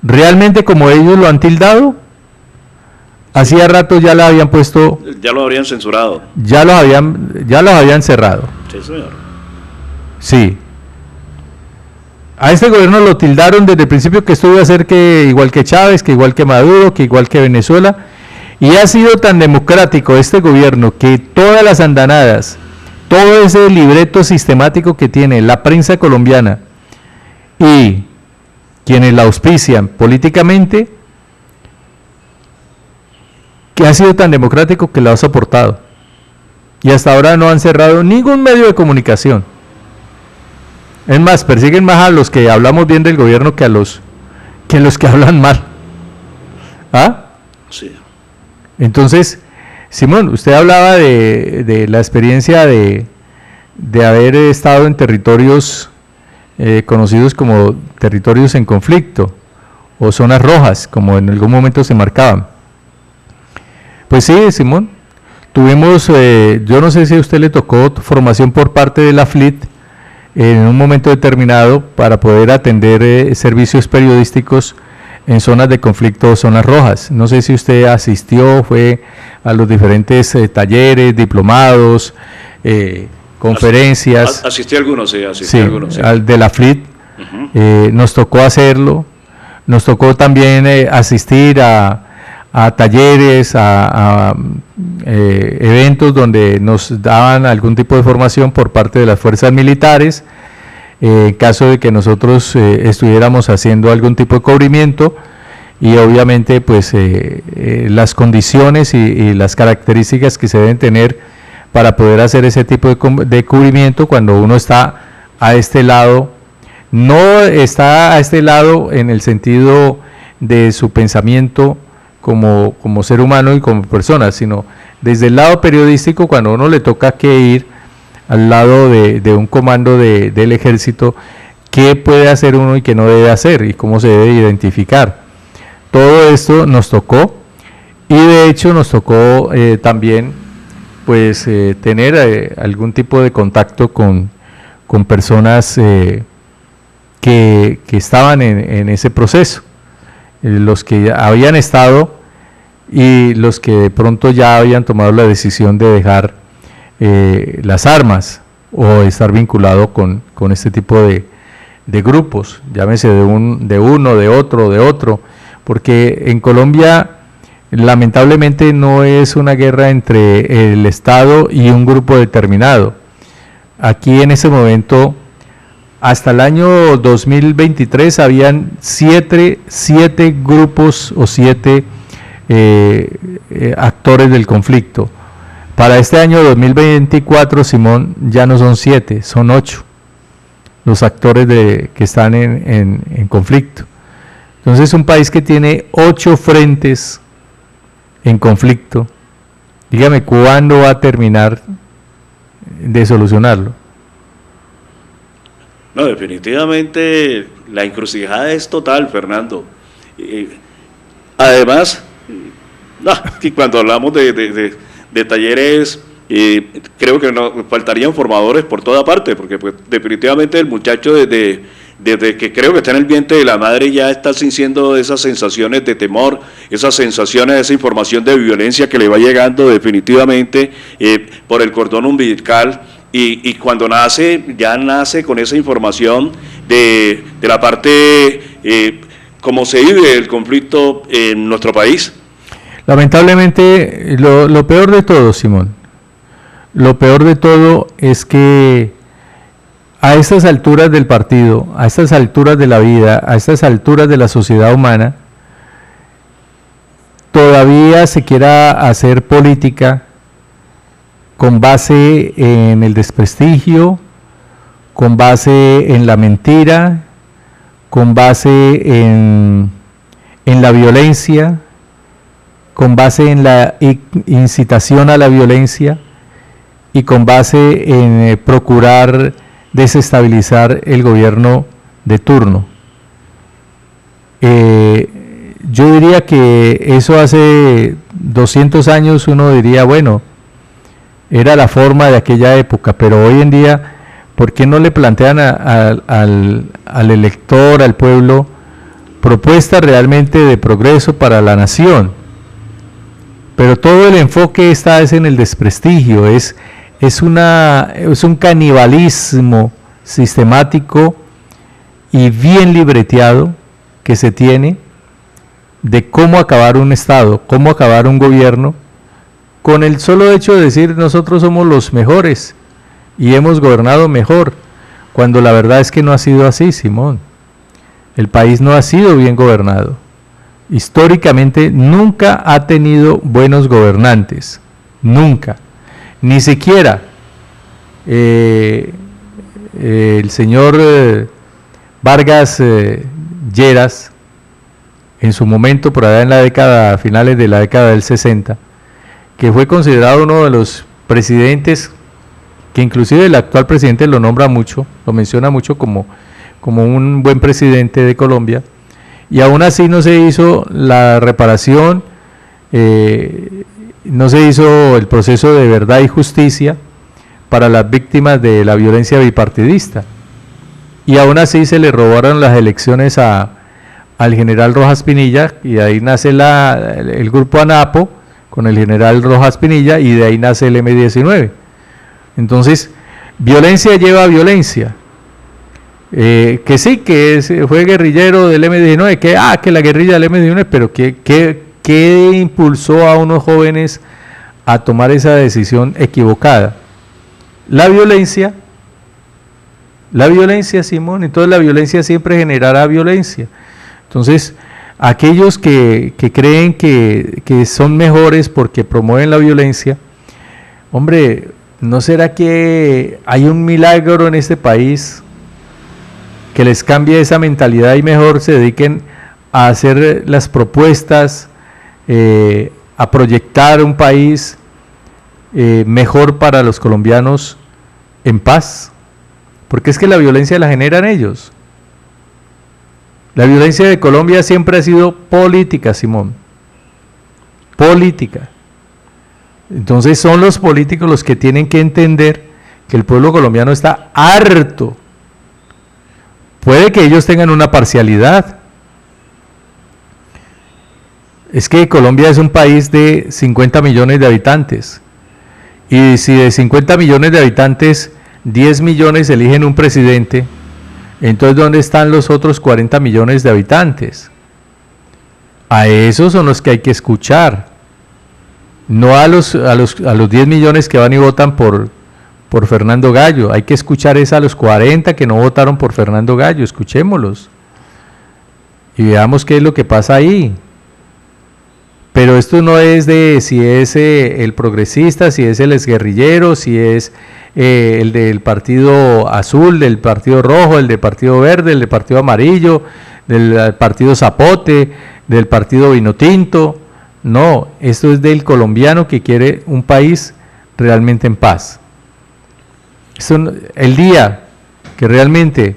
realmente como ellos lo han tildado, hacía rato ya la habían puesto... Ya lo habrían censurado. Ya los habían cerrado. Sí, señor. Sí. A este gobierno lo tildaron desde el principio que esto iba a ser que igual que Chávez, que igual que Maduro, que igual que Venezuela, y ha sido tan democrático este gobierno que todas las andanadas, todo ese libreto sistemático que tiene la prensa colombiana y quienes la auspician políticamente, que ha sido tan democrático que lo ha soportado. Y hasta ahora no han cerrado ningún medio de comunicación. Es más, persiguen más a los que hablamos bien del gobierno que a los que hablan mal. ¿Ah? Sí. Entonces, Simón, usted hablaba de la experiencia de haber estado en territorios conocidos como territorios en conflicto o zonas rojas, como en algún momento se marcaban. Pues sí, Simón, tuvimos, yo no sé si a usted le tocó formación por parte de la FLIT, en un momento determinado para poder atender servicios periodísticos en zonas de conflicto o zonas rojas. No sé si usted asistió, fue a los diferentes talleres, diplomados, conferencias. Asistí a algunos, sí, asistí a algunos. Sí. Al de la FLIT, nos tocó hacerlo, nos tocó también asistir a talleres, a eventos donde nos daban algún tipo de formación por parte de las fuerzas militares, en caso de que nosotros estuviéramos haciendo algún tipo de cubrimiento, y obviamente pues las condiciones y las características que se deben tener para poder hacer ese tipo de cubrimiento cuando uno está a este lado, no está a este lado en el sentido de su pensamiento como ser humano y como persona, sino desde el lado periodístico, cuando uno le toca que ir al lado de un comando del ejército, qué puede hacer uno y qué no debe hacer y cómo se debe identificar. Todo esto nos tocó, y de hecho nos tocó también pues tener algún tipo de contacto con personas que estaban en ese proceso. Los que habían estado y los que de pronto ya habían tomado la decisión de dejar las armas o estar vinculado con este tipo de grupos, llámese de uno, de otro, porque en Colombia lamentablemente no es una guerra entre el Estado y un grupo determinado. Aquí en ese momento, hasta el año 2023 habían siete grupos o 7 actores del conflicto. Para este año 2024, Simón, ya no son 7, son 8 los actores que están en conflicto. Entonces, un país que tiene 8 frentes en conflicto, Dígame, ¿cuándo va a terminar de solucionarlo? No, definitivamente la encrucijada es total, Fernando. Además, que cuando hablamos de talleres, creo que nos faltarían formadores por toda parte, porque pues, definitivamente el muchacho desde que creo que está en el vientre de la madre ya está sintiendo esas sensaciones de temor, esas sensaciones, esa información de violencia que le va llegando definitivamente por el cordón umbilical, y cuando nace, ya nace con esa información de la parte, cómo se vive el conflicto en nuestro país. Lamentablemente, lo peor de todo, Simón, lo peor de todo es que a estas alturas del partido, a estas alturas de la vida, a estas alturas de la sociedad humana, todavía se quiera hacer política con base en el desprestigio, con base en la mentira, con base en la violencia, con base en la incitación a la violencia y con base en procurar desestabilizar el gobierno de turno. Yo diría que eso hace 200 años uno diría, bueno, era la forma de aquella época, pero hoy en día, ¿por qué no le plantean al elector, al pueblo, propuestas realmente de progreso para la nación? Pero todo el enfoque está en el desprestigio, es un canibalismo sistemático y bien libreteado que se tiene de cómo acabar un Estado, cómo acabar un gobierno, con el solo hecho de decir nosotros somos los mejores y hemos gobernado mejor, cuando la verdad es que no ha sido así, Simón. El país no ha sido bien gobernado. Históricamente nunca ha tenido buenos gobernantes, nunca. Ni siquiera el señor Vargas Lleras, en su momento, por allá en la década, a finales de la década del 60, que fue considerado uno de los presidentes, que inclusive el actual presidente lo nombra mucho, lo menciona mucho como un buen presidente de Colombia, y aún así no se hizo la reparación, no se hizo el proceso de verdad y justicia para las víctimas de la violencia bipartidista, y aún así se le robaron las elecciones al general Rojas Pinilla, y de ahí nace el grupo ANAPO con el general Rojas Pinilla, y de ahí nace el M-19. Entonces, violencia lleva a violencia. Que sí, fue guerrillero del M-19, que la guerrilla del M-19, pero ¿qué impulsó a unos jóvenes a tomar esa decisión equivocada? La violencia, Simón. Entonces la violencia siempre generará violencia. Entonces, aquellos que creen que son mejores porque promueven la violencia, hombre, ¿no será que hay un milagro en este país que les cambie esa mentalidad y mejor se dediquen a hacer las propuestas, a proyectar un país mejor para los colombianos en paz? Porque es que la violencia la generan ellos. La violencia de Colombia siempre ha sido política, Simón. Política. Entonces son los políticos los que tienen que entender que el pueblo colombiano está harto. Puede que ellos tengan una parcialidad. Es que Colombia es un país de 50 millones de habitantes. Y si de 50 millones de habitantes, 10 millones eligen un presidente, entonces ¿dónde están los otros 40 millones de habitantes? A esos son los que hay que escuchar. No a los 10 millones que van y votan por Fernando Gallo. Hay que escuchar a los 40 que no votaron por Fernando Gallo. Escuchémoslos y veamos qué es lo que pasa ahí. Pero esto no es de si es el progresista, si es el exguerrillero, si es el del partido azul, del partido rojo, el del partido verde, el del partido amarillo, del partido zapote, del partido vino tinto. No, esto es del colombiano que quiere un país realmente en paz. El día que realmente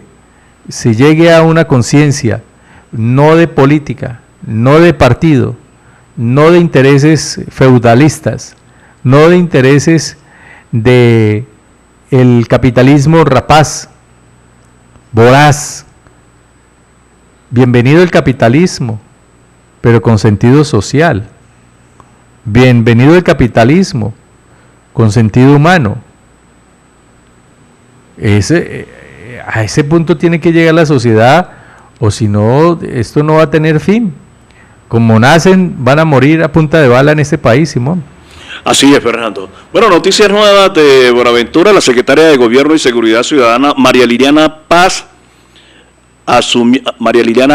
se llegue a una conciencia, no de política, no de partido, no de intereses feudalistas, no de intereses de el capitalismo rapaz, voraz. Bienvenido el capitalismo, pero con sentido social. Bienvenido el capitalismo, con sentido humano. A ese punto tiene que llegar la sociedad, o si no, esto no va a tener fin. Como nacen, van a morir a punta de bala en este país, Simón. Así es, Fernando. Bueno, noticias nuevas de Buenaventura. La secretaria de Gobierno y Seguridad Ciudadana, María Liliana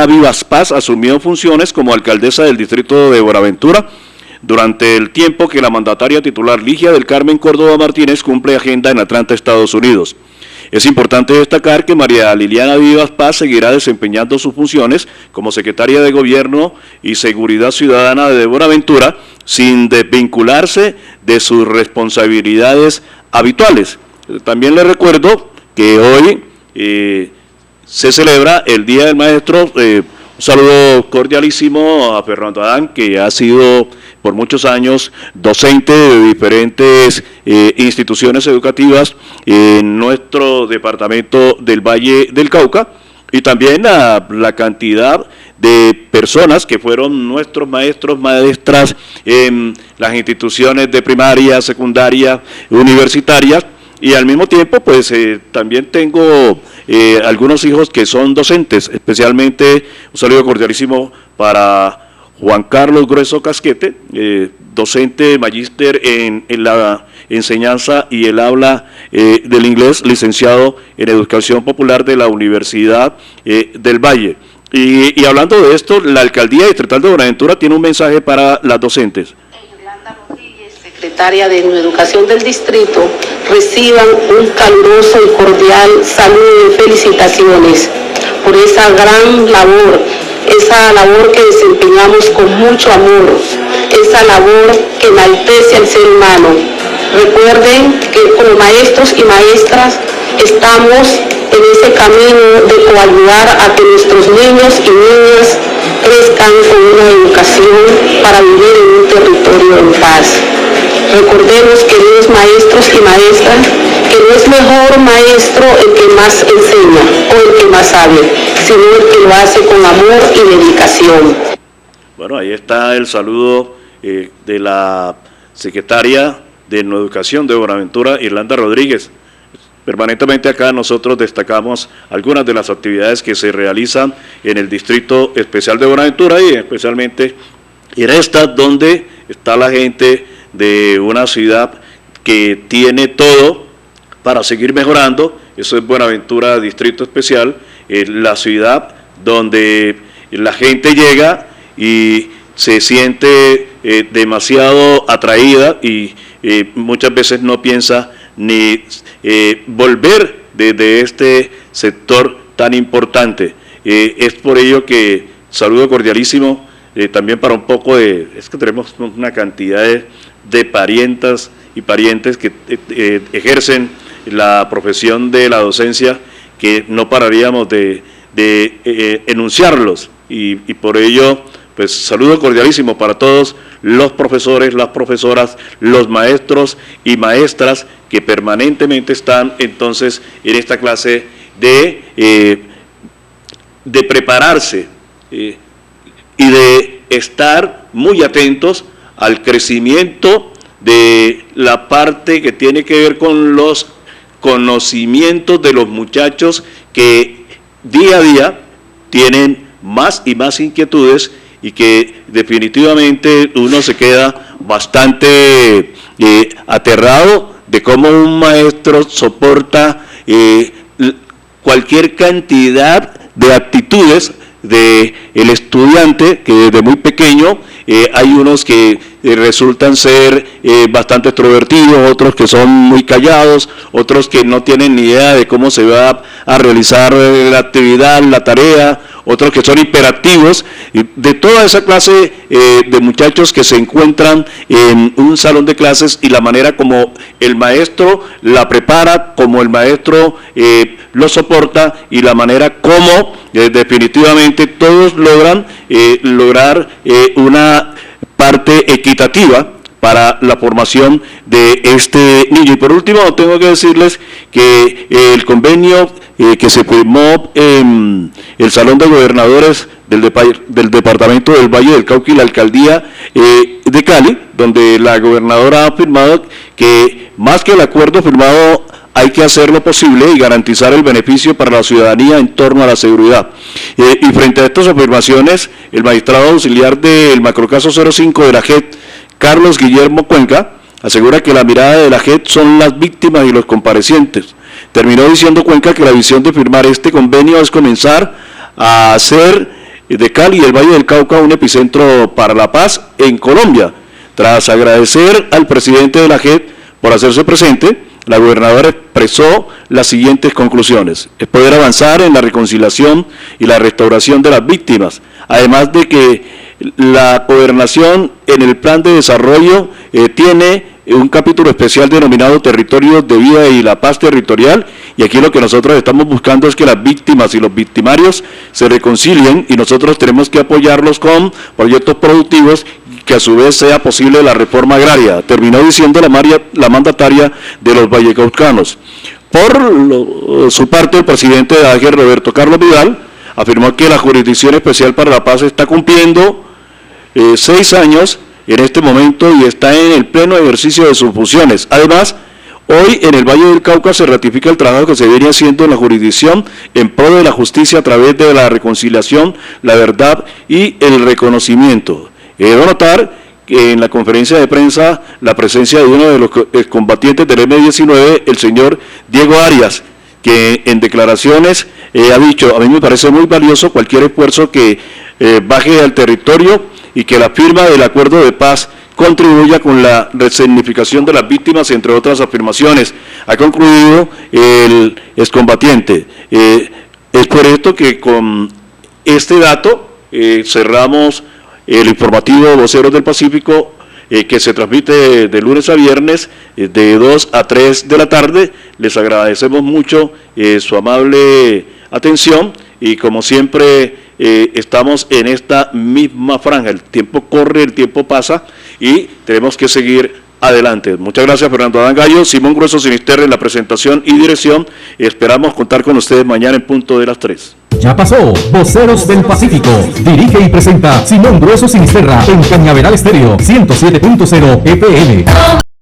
Vivas Paz, asumió funciones como alcaldesa del distrito de Buenaventura durante el tiempo que la mandataria titular Ligia del Carmen Córdoba Martínez cumple agenda en Atlanta, Estados Unidos. Es importante destacar que María Liliana Vivas Paz seguirá desempeñando sus funciones como secretaria de Gobierno y Seguridad Ciudadana de Buenaventura sin desvincularse de sus responsabilidades habituales. También le recuerdo que hoy se celebra el Día del Maestro. Un saludo cordialísimo a Fernando Adán, que ha sido por muchos años docente de diferentes instituciones educativas en nuestro departamento del Valle del Cauca, y también a la cantidad de personas que fueron nuestros maestros, maestras en las instituciones de primaria, secundaria, universitarias, y al mismo tiempo pues también tengo algunos hijos que son docentes, especialmente un saludo cordialísimo para Juan Carlos Grueso Casquete, docente magíster en la enseñanza y el habla del inglés, licenciado en Educación Popular de la Universidad del Valle. Y hablando de esto, la Alcaldía Distrital de Buenaventura tiene un mensaje para las docentes. Yolanda Rodríguez, secretaria de Educación del Distrito, reciban un caluroso y cordial saludo y felicitaciones por esa gran labor, esa labor que desempeñamos con mucho amor, esa labor que enaltece al ser humano. Recuerden que como maestros y maestras estamos en ese camino de coayudar a que nuestros niños y niñas crezcan con una educación para vivir en un territorio en paz. Recordemos, queridos maestros y maestras, que no es mejor maestro el que más enseña o el que más sabe, sino el que lo hace con amor y dedicación. Bueno, ahí está el saludo de la secretaria de Educación de Buenaventura, Irlanda Rodríguez. Permanentemente acá nosotros destacamos algunas de las actividades que se realizan en el Distrito Especial de Buenaventura, y especialmente en esta donde está la gente de una ciudad que tiene todo para seguir mejorando. Eso es Buenaventura Distrito Especial, la ciudad donde la gente llega y se siente demasiado atraída y muchas veces no piensa ni volver de este sector tan importante. Es por ello que saludo cordialísimo también para un poco de, es que tenemos una cantidad de parientas y parientes que ejercen la profesión de la docencia, que no pararíamos de enunciarlos, y por ello pues saludo cordialísimo para todos los profesores, las profesoras, los maestros y maestras que permanentemente están entonces en esta clase de prepararse y de estar muy atentos al crecimiento de la parte que tiene que ver con los conocimientos de los muchachos, que día a día tienen más y más inquietudes, y que definitivamente uno se queda bastante aterrado de cómo un maestro soporta cualquier cantidad de actitudes del estudiante, que desde muy pequeño hay unos que resultan ser bastante extrovertidos, otros que son muy callados, otros que no tienen ni idea de cómo se va a realizar la actividad, la tarea, otros que son hiperactivos, de toda esa clase de muchachos que se encuentran en un salón de clases y la manera como el maestro la prepara, como el maestro lo soporta y la manera como definitivamente todos logran lograr una parte equitativa para la formación de este niño. Y por último, tengo que decirles que el convenio que se firmó en el Salón de Gobernadores del Departamento del Valle del Cauca y la Alcaldía de Cali, donde la gobernadora ha afirmado que más que el acuerdo firmado hay que hacer lo posible y garantizar el beneficio para la ciudadanía en torno a la seguridad. Y frente a estas afirmaciones, el magistrado auxiliar del macrocaso 05 de la JEP, Carlos Guillermo Cuenca, asegura que la mirada de la JEP son las víctimas y los comparecientes. Terminó diciendo Cuenca que la visión de firmar este convenio es comenzar a hacer de Cali y el Valle del Cauca un epicentro para la paz en Colombia. Tras agradecer al presidente de la JEP por hacerse presente, la gobernadora expresó las siguientes conclusiones: es poder avanzar en la reconciliación y la restauración de las víctimas, además de que la gobernación en el plan de desarrollo tiene un capítulo especial denominado Territorios de Vida y la Paz Territorial, y aquí lo que nosotros estamos buscando es que las víctimas y los victimarios se reconcilien, y nosotros tenemos que apoyarlos con proyectos productivos que a su vez sea posible la reforma agraria, terminó diciendo la mandataria de los vallecaucanos. Por su parte, el presidente de AGE, Roberto Carlos Vidal, afirmó que la Jurisdicción Especial para la Paz está cumpliendo 6 años en este momento y está en el pleno ejercicio de sus funciones. Además, hoy en el Valle del Cauca se ratifica el trabajo que se viene haciendo en la jurisdicción en pro de la justicia a través de la reconciliación, la verdad y el reconocimiento. Debo notar que en la conferencia de prensa la presencia de uno de los excombatientes del M-19, el señor Diego Arias, que en declaraciones ha dicho: a mí me parece muy valioso cualquier esfuerzo que baje al territorio y que la firma del acuerdo de paz contribuya con la resignificación de las víctimas, entre otras afirmaciones. Ha concluido el excombatiente. Es por esto que con este dato cerramos el informativo Voceros del Pacífico, que se transmite de lunes a viernes de 2 a 3 de la tarde. Les agradecemos mucho su amable atención y como siempre estamos en esta misma franja. El tiempo corre, el tiempo pasa y tenemos que seguir adelante. Muchas gracias, Fernando Adán Gallo, Simón Grueso Sinisterra en la presentación y dirección. Esperamos contar con ustedes mañana en punto de las 3. Ya pasó, Voceros del Pacífico. Dirige y presenta Simón Grueso Sinisterra en Cañaveral Estéreo 107.0 FM.